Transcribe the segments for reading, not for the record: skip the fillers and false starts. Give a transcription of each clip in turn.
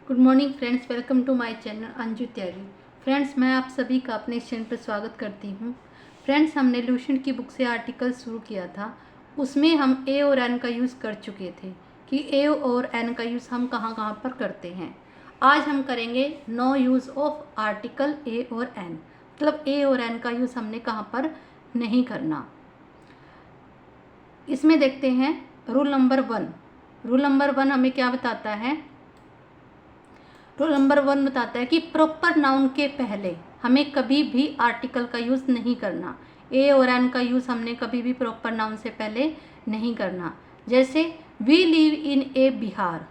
Good morning friends, welcome to my channel Anju Tyagi. Friends, मैं आप सभी का अपने इस चैनल पर स्वागत करती हूँ। फ्रेंड्स, हमने लुसेंट की बुक से आर्टिकल शुरू किया था। उसमें हम ए और एन का यूज़ कर चुके थे कि ए और एन का यूज़ हम कहाँ कहाँ पर करते हैं। आज हम करेंगे no use of article a और एन, मतलब ए और एन का यूज़ हमने कहाँ पर नहीं करना। इसमें देखते हैं रूल नंबर 1। रूल नंबर 1 हमें क्या बताता है? रूल नंबर 1 बताता है कि प्रॉपर नाउन के पहले हमें कभी भी आर्टिकल का यूज़ नहीं करना। ए और एन का यूज़ हमने कभी भी प्रॉपर नाउन से पहले नहीं करना। जैसे वी लिव इन ए बिहार,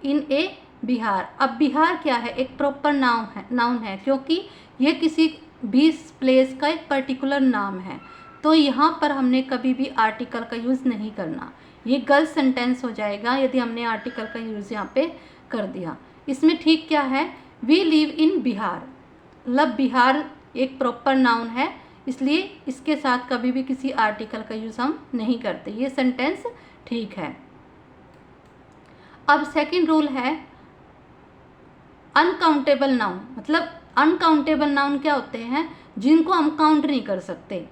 इन ए बिहार। अब बिहार क्या है? एक प्रॉपर नाउन है क्योंकि ये किसी भी प्लेस का एक पर्टिकुलर नाम है। तो यहाँ पर हमने कभी भी आर्टिकल का यूज़ नहीं करना। ये गलत सेंटेंस हो जाएगा यदि हमने आर्टिकल का यूज़ यहाँ पे कर दिया। इसमें ठीक क्या है? वी लिव इन बिहार, मतलब बिहार एक प्रॉपर नाउन है, इसलिए इसके साथ कभी भी किसी आर्टिकल का यूज़ हम नहीं करते। ये सेंटेंस ठीक है। अब सेकंड रूल है अनकाउंटेबल नाउन। मतलब अनकाउंटेबल नाउन क्या होते हैं? जिनको हम काउंट नहीं कर सकते,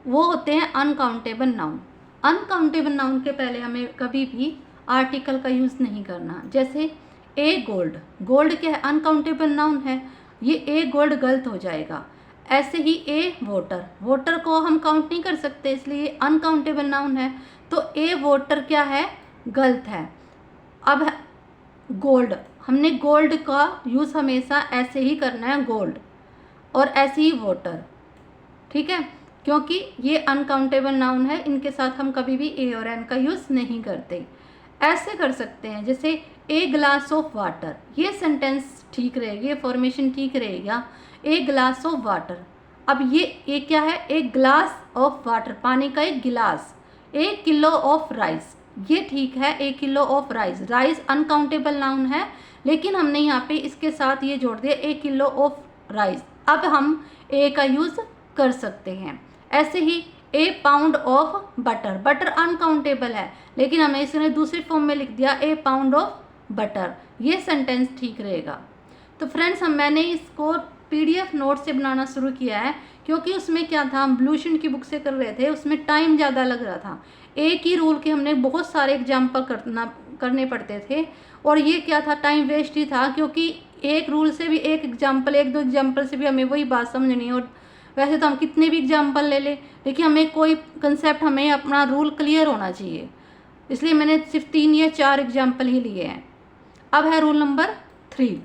वो होते हैं अनकाउंटेबल नाउन। अनकाउंटेबल नाउन के पहले हमें कभी भी आर्टिकल का यूज़ नहीं करना। जैसे ए गोल्ड, गोल्ड क्या है? अनकाउंटेबल नाउन है, ये ए गोल्ड गलत हो जाएगा। ऐसे ही ए वोटर, वोटर को हम काउंट नहीं कर सकते इसलिए अनकाउंटेबल नाउन है, तो ए वोटर क्या है? गलत है। अब गोल्ड, हमने गोल्ड का यूज़ हमेशा ऐसे ही करना है, गोल्ड, और ऐसे ही वोटर, ठीक है, क्योंकि ये अनकाउंटेबल नाउन है, इनके साथ हम कभी भी ए और एन का यूज़ नहीं करते। ऐसे कर सकते हैं जैसे ए ग्लास ऑफ वाटर, ये सेंटेंस ठीक रहेगी, ये फॉर्मेशन ठीक रहेगा, ए ग्लास ऑफ वाटर। अब ये क्या है? एक ग्लास ऑफ वाटर, पानी का एक गिलास। ए किलो ऑफ राइस, ये ठीक है, a kilo of rice. Rice uncountable noun है, लेकिन हमने यहाँ पे इसके साथ ये जोड़ दिया ए किलो ऑफ राइस। अब हम ए का यूज़ कर सकते हैं। ऐसे ही a pound of butter, butter uncountable है, लेकिन हमें इसने दूसरी फॉर्म में लिख दिया ए पाउंड ऑफ बटर, ये सेंटेंस ठीक रहेगा। तो फ्रेंड्स, मैंने इसको पीडीएफ नोट से बनाना शुरू किया है क्योंकि उसमें क्या था, हम लुसेंट की बुक से कर रहे थे, उसमें टाइम ज़्यादा लग रहा था। एक ही रूल के हमने बहुत सारे एग्जाम्पल करने पड़ते थे, और ये क्या था, टाइम वेस्ट ही था, क्योंकि एक रूल से भी एक दो एग्जाम्पल से भी हमें वही बात समझनी है। और वैसे तो हम कितने भी एग्जाम्पल ले लें, लेकिन हमें कोई कंसेप्ट, हमें अपना रूल क्लियर होना चाहिए, इसलिए मैंने सिर्फ 3 या 4 एग्जाम्पल ही लिए हैं। अब है rule number 3,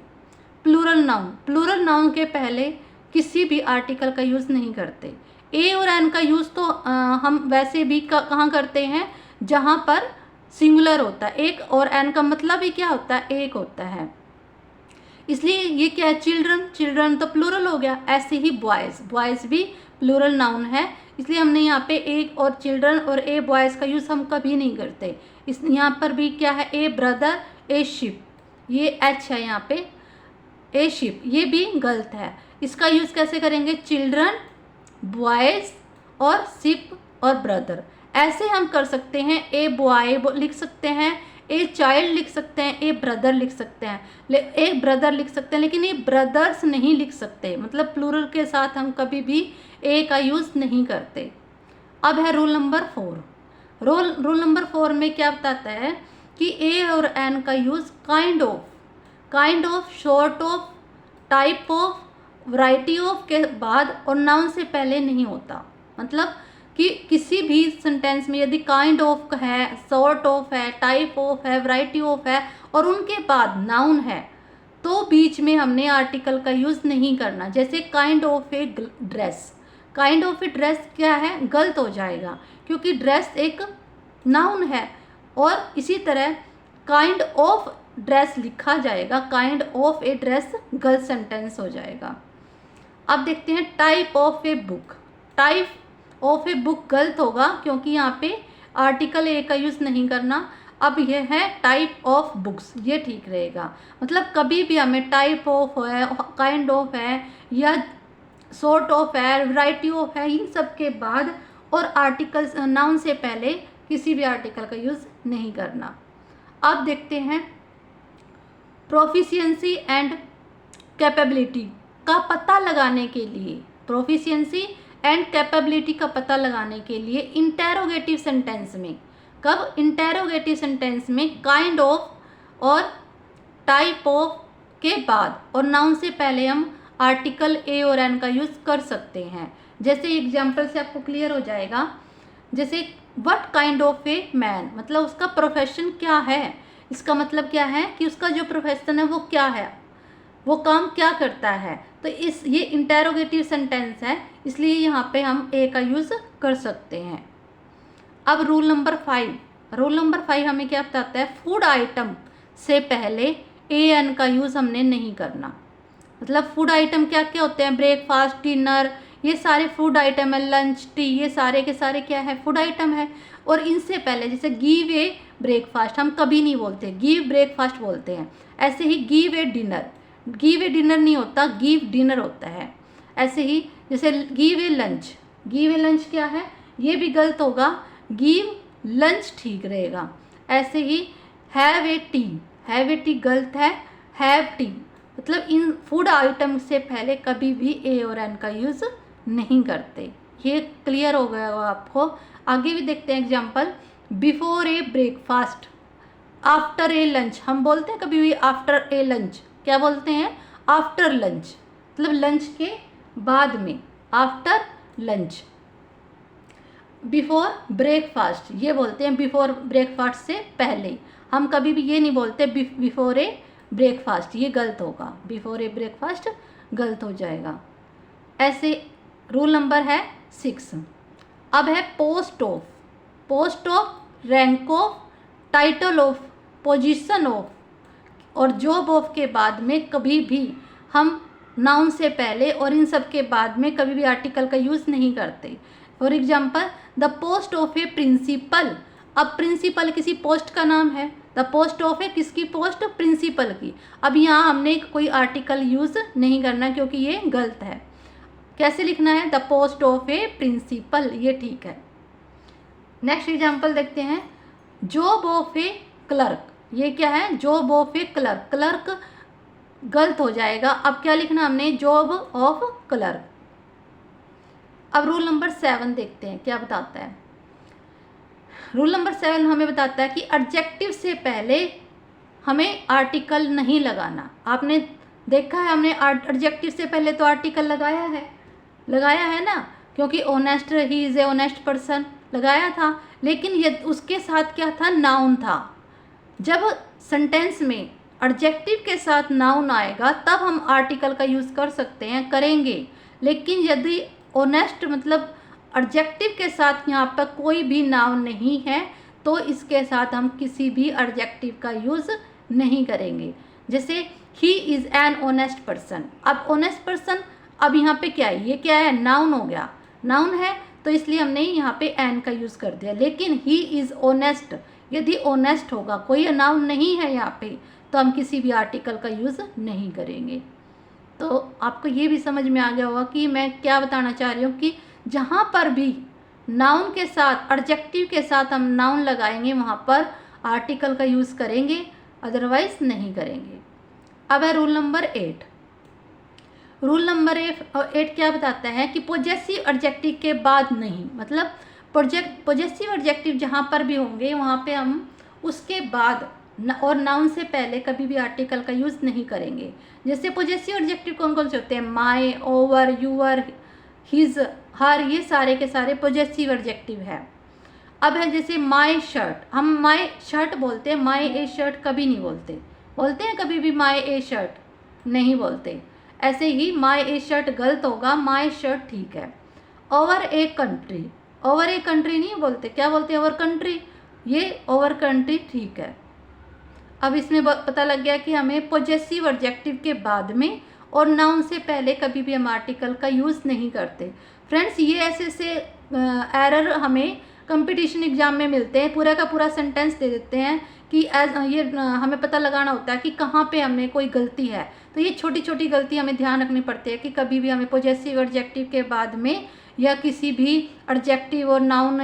plural noun. Plural noun के पहले किसी भी आर्टिकल का यूज़ नहीं करते। ए और एन का यूज़ तो हम वैसे भी कहाँ करते हैं? जहाँ पर सिंगुलर होता है। एक और एन का मतलब ही क्या होता है? एक होता है, इसलिए ये क्या है? चिल्ड्रन, चिल्ड्रन तो प्लूरल हो गया। ऐसे ही बॉयज़, बॉयज़ भी प्लूरल नाउन है, इसलिए हमने यहाँ पे एक और चिल्ड्रन और ए बॉयज़ का यूज़ हम कभी नहीं करते। इस यहाँ पर भी क्या है? ए ब्रदर, ए शिप, ये एच है यहाँ पे, ए शिप, ये भी गलत है। इसका यूज़ कैसे करेंगे? चिल्ड्रन, बॉयज़ और शिप और ब्रदर, ऐसे हम कर सकते हैं। ए बॉय लिख सकते हैं, ए चाइल्ड लिख सकते हैं, ए ब्रदर लिख सकते हैं, ए ब्रदर लिख सकते हैं, लेकिन ये ब्रदर्स नहीं लिख सकते। मतलब प्लूरल के साथ हम कभी भी ए का यूज़ नहीं करते। अब है रूल नंबर 4। रूल नंबर 4 में क्या बताता है कि ए और एन का use kind of, short of, type of, variety of के बाद और नाउन से पहले नहीं होता। मतलब कि किसी भी सेंटेंस में यदि काइंड ऑफ है, सॉर्ट ऑफ है, टाइप ऑफ है, वैरायटी ऑफ है और उनके बाद नाउन है, तो बीच में हमने आर्टिकल का यूज़ नहीं करना। जैसे kind of a dress, kind of a dress क्या है? गलत हो जाएगा, क्योंकि ड्रेस एक नाउन है। और इसी तरह काइंड ऑफ ड्रेस लिखा जाएगा, काइंड ऑफ ए ड्रेस गलत सेंटेंस हो जाएगा। अब देखते हैं type of a book. Type of a book गलत होगा, क्योंकि यहाँ पे आर्टिकल ए का यूज़ नहीं करना। अब यह है टाइप ऑफ बुक्स, ये ठीक रहेगा। मतलब कभी भी हमें टाइप ऑफ है, काइंड ऑफ है, या सॉर्ट ऑफ है, वैरायटी ऑफ है, इन सब के बाद और आर्टिकल नाउन से पहले किसी भी आर्टिकल का यूज़ नहीं करना। अब देखते हैं प्रोफिशिएंसी एंड कैपेबिलिटी का पता लगाने के लिए, प्रोफिशिएंसी एंड कैपेबिलिटी का पता लगाने के लिए इंटेरोगेटिव सेंटेंस में, कब, इंटेरोगेटिव सेंटेंस में काइंड ऑफ और टाइप ऑफ के बाद और नाउन से पहले हम आर्टिकल ए और एन का यूज़ कर सकते हैं। जैसे एग्जाम्पल से आपको क्लियर हो जाएगा, जैसे what kind of a man, मतलब उसका प्रोफेशन क्या है, इसका मतलब क्या है कि उसका जो प्रोफेशन है वो क्या है, वो काम क्या करता है। तो ये इंटेरोगेटिव सेंटेंस है, इसलिए यहाँ पे हम ए का यूज़ कर सकते हैं। अब रूल नंबर 5 हमें क्या बताता है, फूड आइटम से पहले ए एन का यूज़ हमने नहीं करना। मतलब फूड आइटम क्या क्या होते हैं, ब्रेकफास्ट, डिनर, ये सारे फूड आइटम है, लंच, टी, ये सारे के सारे क्या है, फूड आइटम है। और इनसे पहले जैसे गिव ए ब्रेकफास्ट हम कभी नहीं बोलते, गिव ब्रेकफास्ट बोलते हैं। ऐसे ही गिव ए डिनर नहीं होता, गिव डिनर होता है। ऐसे ही जैसे गिव ए लंच क्या है, ये भी गलत होगा, गिव लंच ठीक रहेगा। ऐसे ही हैव ए टी गलत है, हैव टी। मतलब इन फूड आइटम से पहले कभी भी ए और एन का यूज़ नहीं करते। ये क्लियर हो गया होगा आपको। आगे भी देखते हैं example, before A breakfast, after a lunch. हम बोलते हैं कभी भी आफ्टर ए लंच, क्या बोलते हैं, आफ्टर लंच, मतलब लंच के बाद में, आफ्टर लंच। बिफोर ब्रेकफास्ट ये बोलते हैं बिफोर ब्रेकफास्ट से पहले, हम कभी भी ये नहीं बोलते बिफोर ए ब्रेकफास्ट, ये गलत होगा, बिफोर ए ब्रेकफास्ट गलत हो जाएगा। ऐसे रूल नंबर है 6। अब है post of, rank of, title of, position of और जॉब ऑफ के बाद में कभी भी हम नाउन से पहले और इन सब के बाद में कभी भी आर्टिकल का यूज़ नहीं करते। For example, the post of a principal. अब प्रिंसिपल किसी पोस्ट का नाम है, द पोस्ट ऑफ ए किसकी पोस्ट, प्रिंसिपल की। अब यहाँ हमने कोई आर्टिकल यूज़ नहीं करना क्योंकि ये गलत है। कैसे लिखना है, the post of a principal, ये ठीक है। नेक्स्ट एग्जाम्पल देखते हैं, जॉब ऑफ ए क्लर्क। ये क्या है, जॉब ऑफ ए क्लर्क गलत हो जाएगा। अब क्या लिखना हमने, जॉब ऑफ क्लर्क। अब रूल नंबर 7 देखते हैं क्या बताता है। रूल नंबर 7 हमें बताता है कि एडजेक्टिव से पहले हमें आर्टिकल नहीं लगाना। आपने देखा है, हमने एडजेक्टिव से पहले तो आर्टिकल लगाया है ना, क्योंकि honest, he is a honest person लगाया था। लेकिन ये उसके साथ क्या था, नाउन था। जब सेंटेंस में एडजेक्टिव के साथ नाउन आएगा तब हम आर्टिकल का यूज़ कर सकते हैं, करेंगे। लेकिन यदि ऑनेस्ट मतलब एडजेक्टिव के साथ यहाँ पर कोई भी नाउन नहीं है तो इसके साथ हम किसी भी एडजेक्टिव का यूज़ नहीं करेंगे। जैसे he is an honest person. अब ऑनेस्ट पर्सन, अब यहाँ पे क्या है, ये क्या है, नाउन हो गया, नाउन है तो इसलिए हमने यहाँ पे एन का यूज़ कर दिया। लेकिन ही इज़ ऑनेस्ट, यदि ऑनेस्ट होगा, कोई नाउन नहीं है यहाँ पे, तो हम किसी भी आर्टिकल का यूज़ नहीं करेंगे। तो आपको ये भी समझ में आ गया होगा कि मैं क्या बताना चाह रही हूँ कि जहाँ पर भी नाउन के साथ, एडजेक्टिव के साथ हम नाउन लगाएंगे वहाँ पर आर्टिकल का यूज़ करेंगे, अदरवाइज नहीं करेंगे। अब है रूल नंबर 8। रूल नंबर 8 क्या बताता है कि पॉजेसिव एडजेक्टिव के बाद नहीं, मतलब पॉजेसिव एडजेक्टिव जहाँ पर भी होंगे वहाँ पे हम उसके बाद और नाउन से पहले कभी भी आर्टिकल का यूज़ नहीं करेंगे। जैसे पॉजेसिव एडजेक्टिव कौन कौन से होते हैं, माय, ओवर, यूअर, हिज, हर, ये सारे के सारे पॉजेसिव एडजेक्टिव है। अब है जैसे माय शर्ट, हम माय शर्ट बोलते हैं, माय ए शर्ट कभी नहीं बोलते हैं कभी भी माय ए शर्ट नहीं बोलते। ऐसे ही माय ए शर्ट गलत होगा, माय शर्ट ठीक है। ओवर ए कंट्री नहीं बोलते, क्या बोलते हैं, ओवर कंट्री, ये ओवर कंट्री ठीक है। अब इसमें पता लग गया कि हमें पॉजेसिव एडजेक्टिव के बाद में और नाउन से पहले कभी भी हम आर्टिकल का यूज़ नहीं करते। फ्रेंड्स, ये ऐसे एरर हमें कंपटीशन एग्जाम में मिलते हैं, पूरा का पूरा सेंटेंस दे देते हैं कि ये हमें पता लगाना होता है कि कहाँ पे हमें कोई गलती है। तो ये छोटी छोटी गलती हमें ध्यान रखनी पड़ती है कि कभी भी हमें पॉजेसिव एडजेक्टिव के बाद में या किसी भी एडजेक्टिव और नाउन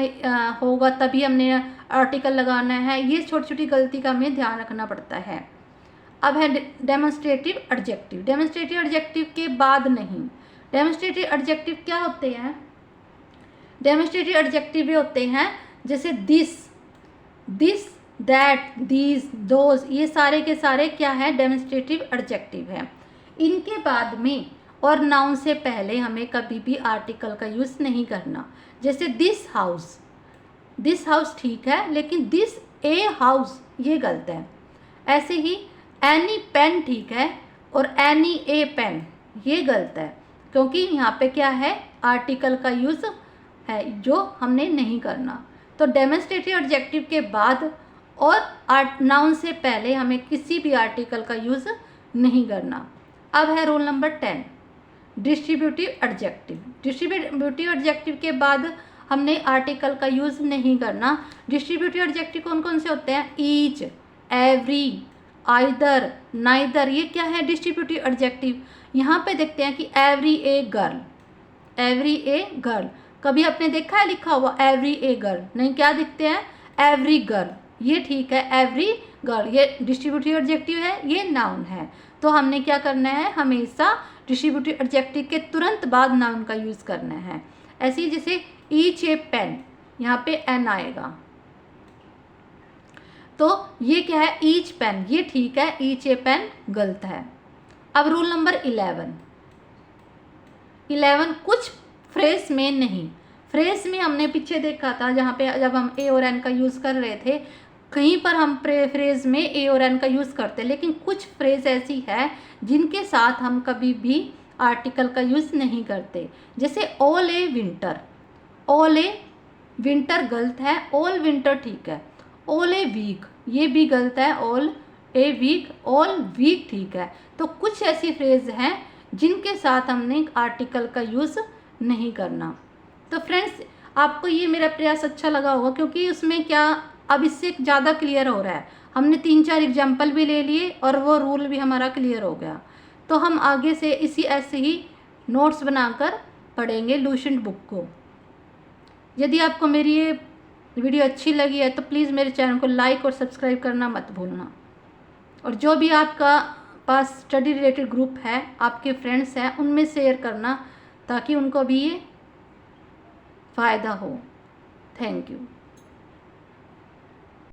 होगा तभी हमने आर्टिकल लगाना है। ये छोटी छोटी गलती का हमें ध्यान रखना पड़ता है। अब है डेमोन्स्ट्रेटिव एडजेक्टिव। डेमोन्स्ट्रेटिव एडजेक्टिव के बाद नहीं। डेमोन्स्ट्रेटिव एडजेक्टिव क्या होते हैं? डेमोन्स्ट्रेटिव एडजेक्टिव ये होते हैं जैसे दिस, दैट, दीज, दोज, ये सारे के सारे क्या है? डेमोन्स्ट्रेटिव एडजेक्टिव है। इनके बाद में और नाउन से पहले हमें कभी भी आर्टिकल का यूज़ नहीं करना। जैसे दिस हाउस ठीक है, लेकिन दिस ए हाउस ये गलत है। ऐसे ही एनी पेन ठीक है और एनी ए पेन ये गलत है, क्योंकि यहाँ पे क्या है? आर्टिकल का यूज़ है जो हमने नहीं करना। तो डेमोन्स्ट्रेटिव एडजेक्टिव के बाद और नाउन से पहले हमें किसी भी आर्टिकल का यूज़ नहीं करना। अब है rule number 10, distributive adjective. Distributive adjective के बाद हमने आर्टिकल का यूज़ नहीं करना। डिस्ट्रीब्यूटिव एडजेक्टिव कौन कौन से होते हैं? ईच, एवरी, आइदर, नाइदर, ये क्या है? Distributive adjective. यहाँ पे देखते हैं कि every a girl, every a girl, कभी आपने देखा है लिखा हुआ एवरी ए गर्ल? नहीं, क्या दिखते हैं? एवरी गर्ल, ये ठीक है, एवरी गर्ल ये डिस्ट्रीब्यूटिव एडजेक्टिव है, ये नाउन है। तो हमने क्या करना है? हमेशा डिस्ट्रीब्यूटिव एडजेक्टिव के तुरंत बाद नाउन का यूज़ करना है। ऐसे ही जैसे ईच ए पेन, यहाँ पे एन आएगा, तो ये क्या है? ईच पेन, ये ठीक है, ईच ए पेन गलत है। अब रूल नंबर 11 कुछ फ्रेज में नहीं। फ्रेज में हमने पीछे देखा था, जहाँ पे जब हम ए और एन का यूज़ कर रहे थे, कहीं पर हम फ्रेज में ए और एन का यूज़ करते, लेकिन कुछ फ्रेज ऐसी है जिनके साथ हम कभी भी आर्टिकल का यूज़ नहीं करते। जैसे ऑल ए विंटर, ऑल ए विंटर गलत है, ऑल विंटर ठीक है। ऑल ए वीक ये भी गलत है, all a week, all week ठीक है। तो कुछ ऐसी फ्रेज हैं जिनके साथ हमने आर्टिकल का यूज़ नहीं करना। तो फ्रेंड्स, आपको ये मेरा प्रयास अच्छा लगा होगा, क्योंकि उसमें क्या अब इससे ज़्यादा क्लियर हो रहा है। हमने 3-4 एग्जाम्पल भी ले लिए और वो रूल भी हमारा क्लियर हो गया। तो हम आगे से ऐसे ही नोट्स बनाकर पढ़ेंगे लुसेंट बुक को। यदि आपको मेरी ये वीडियो अच्छी लगी है तो प्लीज़ मेरे चैनल को लाइक और सब्सक्राइब करना मत भूलना। और जो भी आपका पास स्टडी रिलेटेड ग्रुप है, आपके फ्रेंड्स हैं, उनमें शेयर करना ताकि उनको भी ये फ़ायदा हो। Thank you.